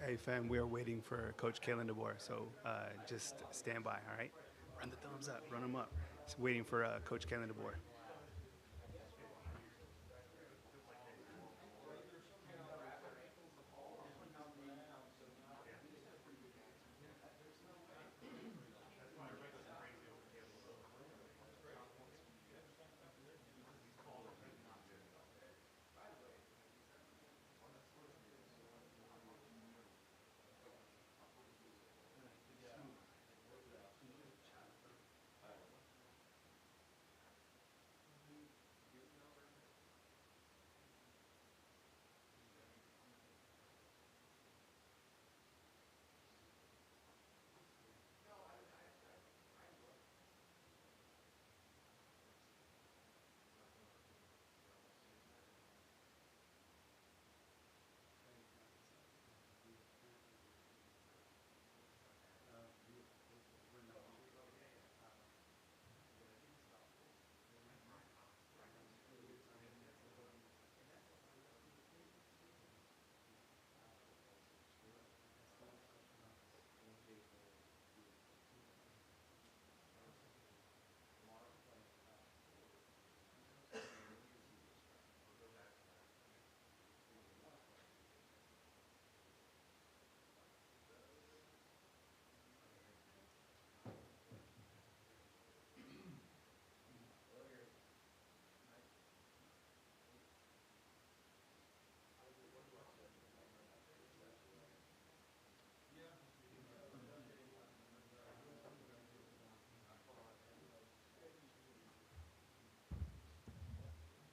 Hey, fam, we are waiting for Coach Kalen DeBoer, so just stand by, all right? Run the thumbs up, run them up. Just waiting for Coach Kalen DeBoer.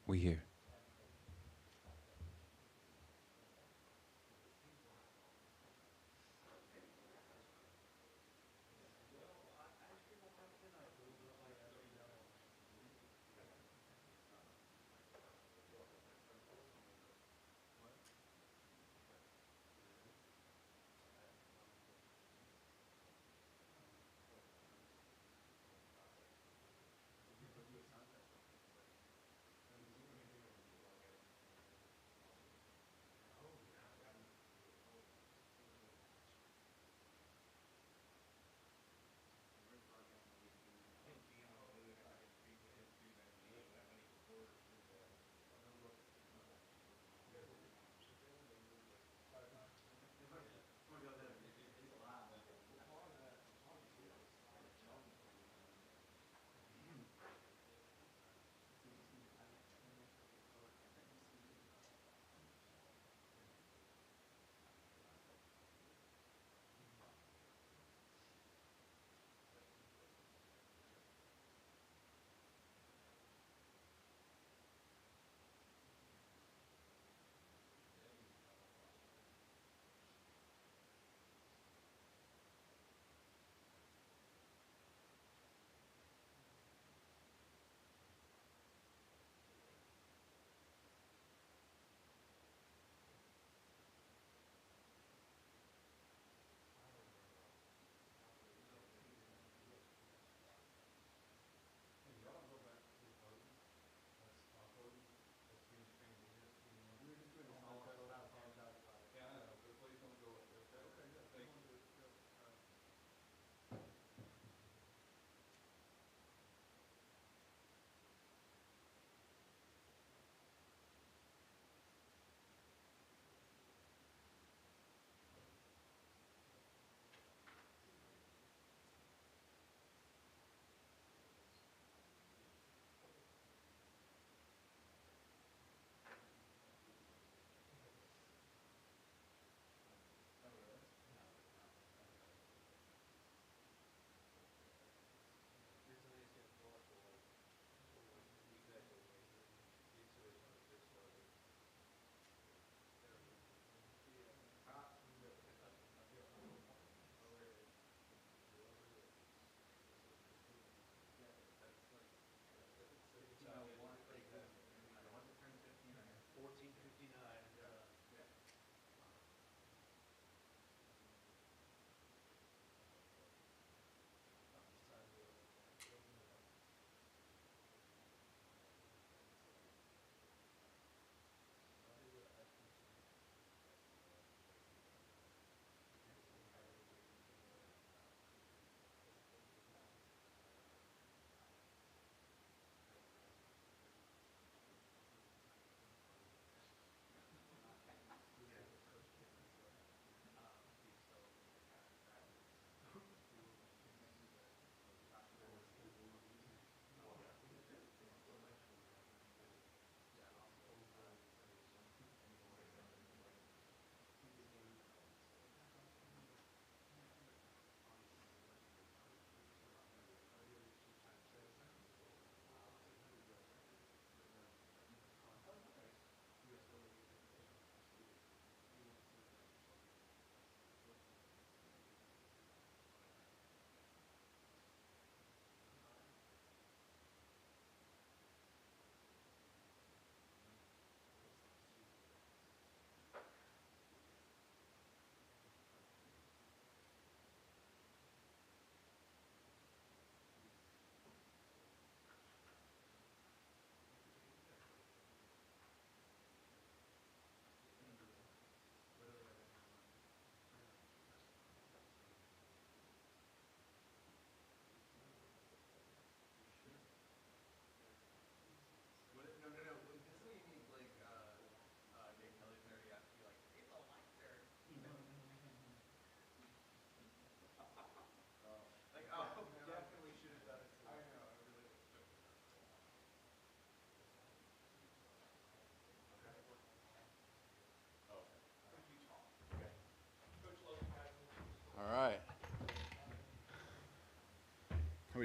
We here.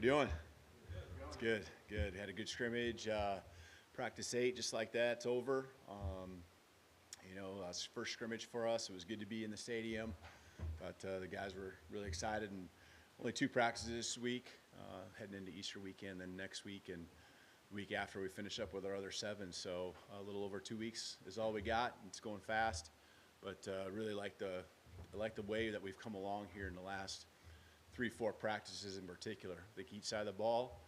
doing? It's good, good. Had a good scrimmage. Practice 8, just like that. It's over. It's first scrimmage for us. It was good to be in the stadium, but the guys were really excited. And only 2 practices this week, heading into Easter weekend. Then next week and the week after, we finish up with our other 7. So a little over 2 weeks is all we got. It's going fast, but really I like the way that we've come along here in the last 3-4 practices in particular. I think each side of the ball,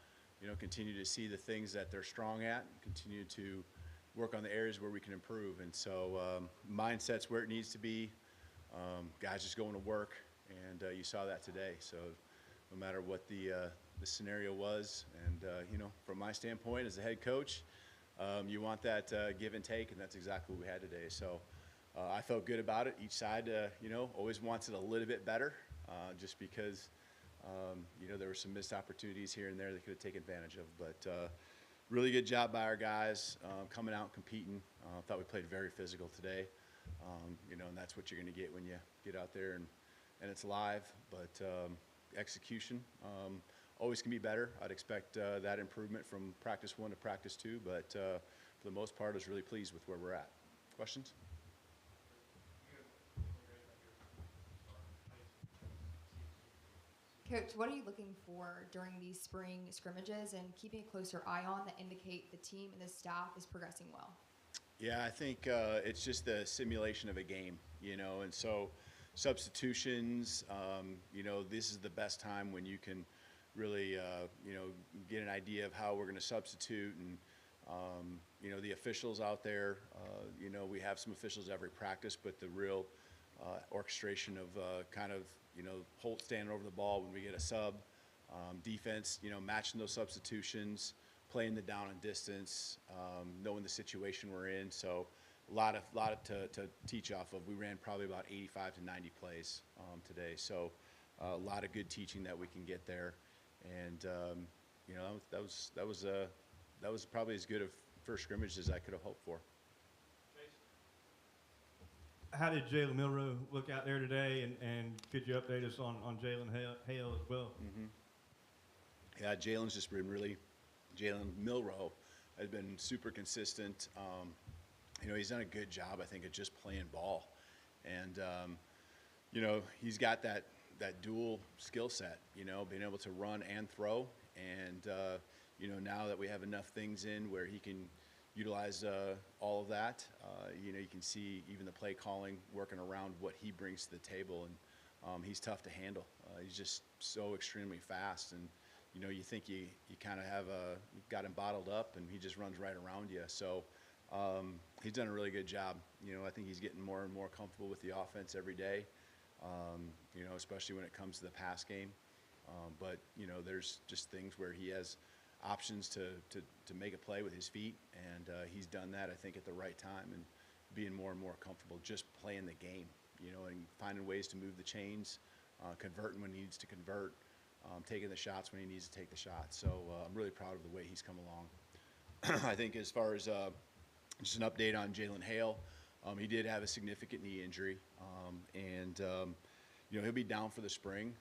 continue to see the things that they're strong at, and continue to work on the areas where we can improve. And so mindset's where it needs to be. Guys just going to work, and you saw that today. So no matter what the scenario was, and from my standpoint as a head coach, you want that give and take, and that's exactly what we had today. So I felt good about it. Each side, always wants it a little bit better, just because there were some missed opportunities here and there they could have taken advantage of. But really good job by our guys coming out and competing. Thought we played very physical today, and that's what you're going to get when you get out there and it's live. But execution always can be better. I'd expect that improvement from practice 1 to practice 2, but for the most part, I was really pleased with where we're at. Questions? Coach, what are you looking for during these spring scrimmages and keeping a closer eye on that indicate the team and the staff is progressing well? Yeah, I think it's just the simulation of a game, and so substitutions, this is the best time when you can really, get an idea of how we're going to substitute. And, the officials out there, we have some officials every practice, but the real orchestration of Holt standing over the ball when we get a sub, defense, matching those substitutions, playing the down and distance, knowing the situation we're in. So a lot to teach off of. We ran probably about 85 to 90 plays today. So a lot of good teaching that we can get there. And that was probably as good a first scrimmage as I could have hoped for. How did Jalen Milrow look out there today, and could you update us on Jalen Hale as well? Mm-hmm. Yeah, Jalen Milrow has been super consistent. He's done a good job, I think, of just playing ball. And, he's got that dual skill set, being able to run and throw. And, now that we have enough things in where he can utilize all of that, you can see even the play calling working around what he brings to the table. And he's tough to handle. He's just so extremely fast. And, you think you kind of you've got him bottled up, and he just runs right around you. So he's done a really good job. I think he's getting more and more comfortable with the offense every day, especially when it comes to the pass game. But, there's just things where he has options to make a play with his feet, and he's done that, I think, at the right time, and being more and more comfortable just playing the game, and finding ways to move the chains, converting when he needs to convert, taking the shots when he needs to take the shots. So I'm really proud of the way he's come along. I think as far as just an update on Jalen Hale, he did have a significant knee injury, and he'll be down for the spring.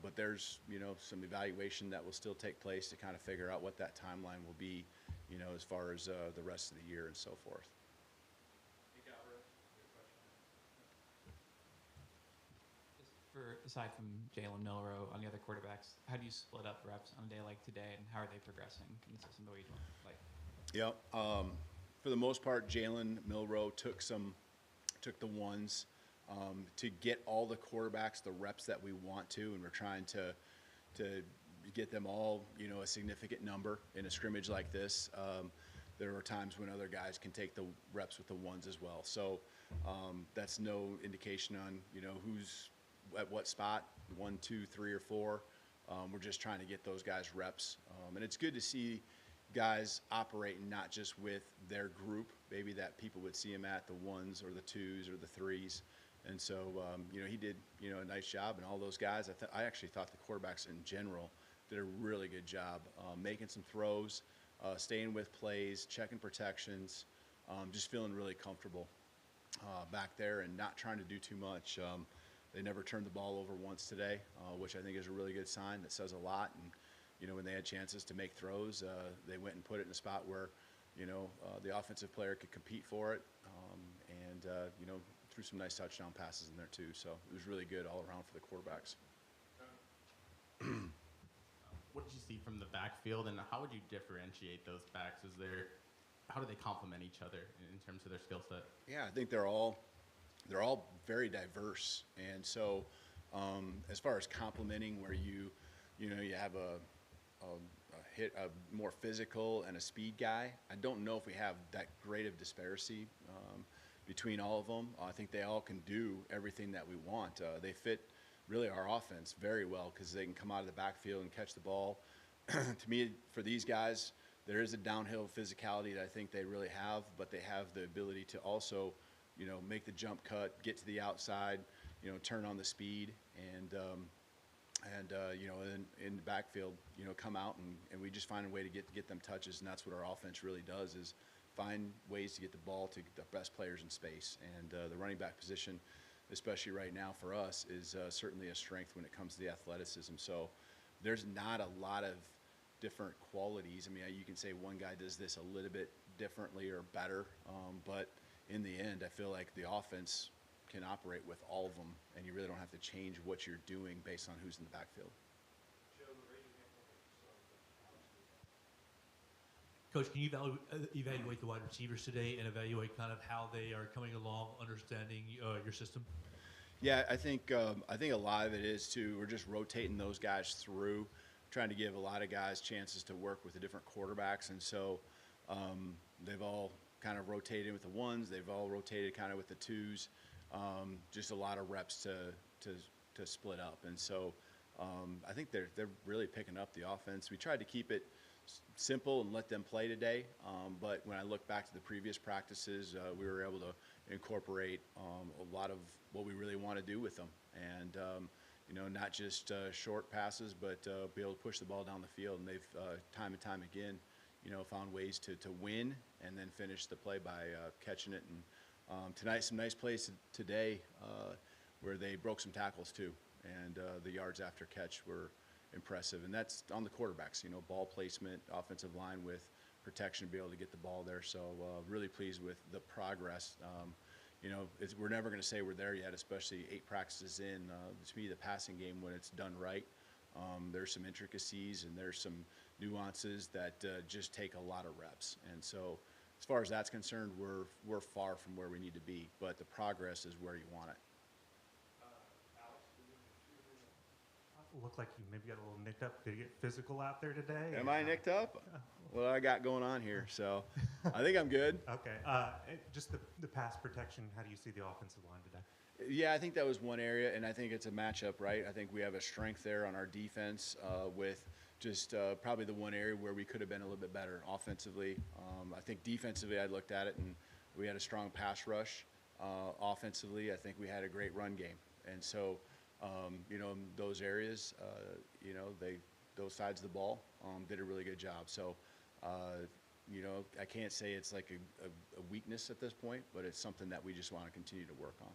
But there's, some evaluation that will still take place to kind of figure out what that timeline will be, as far as the rest of the year and so forth. Aside from Jalen Milrow on the other quarterbacks, how do you split up reps on a day like today, and how are they progressing consistent with what you like? Yeah, for the most part, Jalen Milrow took the ones. To get all the quarterbacks the reps that we want to, and we're trying to get them all, a significant number in a scrimmage like this. There are times when other guys can take the reps with the ones as well. So that's no indication on, who's at what spot, 1, 2, 3, or 4. We're just trying to get those guys reps. And it's good to see guys operating not just with their group, maybe that people would see him at the 1s or the 2s or the 3s. And so, he did, a nice job. And all those guys, I actually thought the quarterbacks in general did a really good job making some throws, staying with plays, checking protections, just feeling really comfortable back there and not trying to do too much. They never turned the ball over once today, which I think is a really good sign. That says a lot. And, when they had chances to make throws, they went and put it in a spot where, the offensive player could compete for it, and threw some nice touchdown passes in there too. So it was really good all around for the quarterbacks. What did you see from the backfield, and how would you differentiate those backs? How do they complement each other in terms of their skill set? Yeah, I think they're all very diverse, and so as far as complementing, where you have a more physical and a speed guy, I don't know if we have that great of disparity between all of them. I think they all can do everything that we want. They fit really our offense very well because they can come out of the backfield and catch the ball. To me, for these guys, there is a downhill physicality that I think they really have, but they have the ability to also, make the jump cut, get to the outside, turn on the speed, and in the backfield, come out and we just find a way to get them touches, and that's what our offense really does, is find ways to get the ball to the best players in space. And the running back position, especially right now for us, is certainly a strength when it comes to the athleticism. So there's not a lot of different qualities. I mean, you can say one guy does this a little bit differently or better, but in the end, I feel like the offense can operate with all of them, and you really don't have to change what you're doing based on who's in the backfield. Coach, can you evaluate the wide receivers today and evaluate kind of how they are coming along, understanding your system? Yeah, I think a lot of it is too. We're just rotating those guys through, trying to give a lot of guys chances to work with the different quarterbacks, and so they've all kind of rotated with the ones. They've all rotated kind of with the twos. Just a lot of reps to split up, and so I think they're really picking up the offense. We tried to keep it simple and let them play today, but when I look back to the previous practices, we were able to incorporate a lot of what we really want to do with them, and not just short passes, but be able to push the ball down the field. And they've time and time again, found ways to win and then finish the play by catching it. And tonight, some nice plays today where they broke some tackles too, and the yards after catch were impressive. And that's on the quarterbacks, ball placement, offensive line with protection, to be able to get the ball there. So really pleased with the progress. We're never going to say we're there yet, especially 8 practices in. To me, the passing game, when it's done right, there's some intricacies and there's some nuances that just take a lot of reps. And so as far as that's concerned, we're far from where we need to be, but the progress is where you want it. Look like you maybe got a little nicked up. Did you get physical out there today? Am I nicked up? What I got going on here, so I think I'm good. Okay. Just the pass protection, how do you see the offensive line today? Yeah, I think that was one area, and I think it's a matchup, right? I think we have a strength there on our defense with just probably the one area where we could have been a little bit better offensively. I think defensively, I looked at it, and we had a strong pass rush. Offensively, I think we had a great run game. And so, in those areas, those sides of the ball did a really good job. So, I can't say it's like a weakness at this point, but it's something that we just want to continue to work on.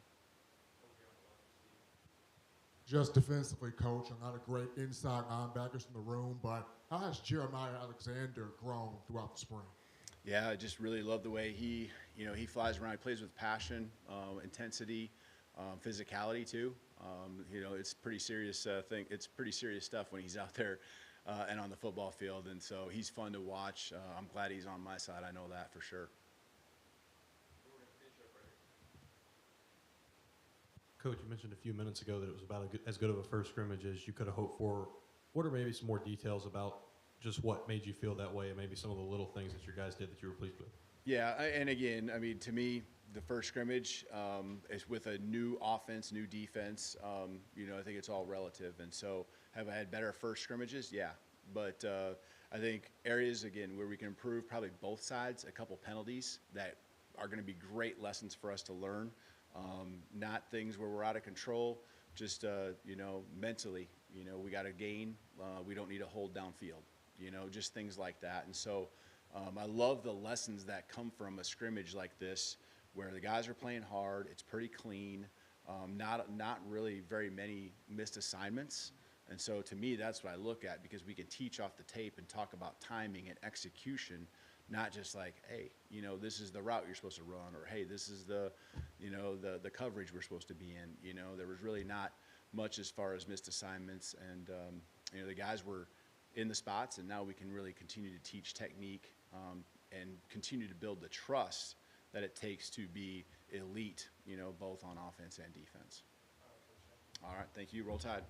Just defensively, Coach, I'm not a great inside linebackers in the room, but how has Jeremiah Alexander grown throughout the spring? Yeah, I just really love the way he flies around. He plays with passion, intensity, physicality too. It's pretty serious thing. It's pretty serious stuff when he's out there and on the football field, and so he's fun to watch. I'm glad he's on my side. I know that for sure. Coach, you mentioned a few minutes ago that it was about as good of a first scrimmage as you could have hoped for. What are maybe some more details about just what made you feel that way, and maybe some of the little things that your guys did that you were pleased with? Yeah, and again, I mean, to me, the first scrimmage is with a new offense, new defense. I think it's all relative. And so have I had better first scrimmages? Yeah. But I think areas, again, where we can improve, probably both sides, a couple penalties that are going to be great lessons for us to learn. Not things where we're out of control, just, mentally, we got to gain. We don't need to hold downfield, just things like that. And so I love the lessons that come from a scrimmage like this, where the guys are playing hard, it's pretty clean, not really very many missed assignments, And so to me, that's what I look at, because we can teach off the tape and talk about timing and execution, not just like, hey, you know, this is the route you're supposed to run, or hey, this is the, you know, the coverage we're supposed to be in. You know, there was really not much as far as missed assignments, and you know, the guys were in the spots, and now we can really continue to teach technique and continue to build the trust that it takes to be elite, you know, both on offense and defense. All right, thank you. Roll Tide.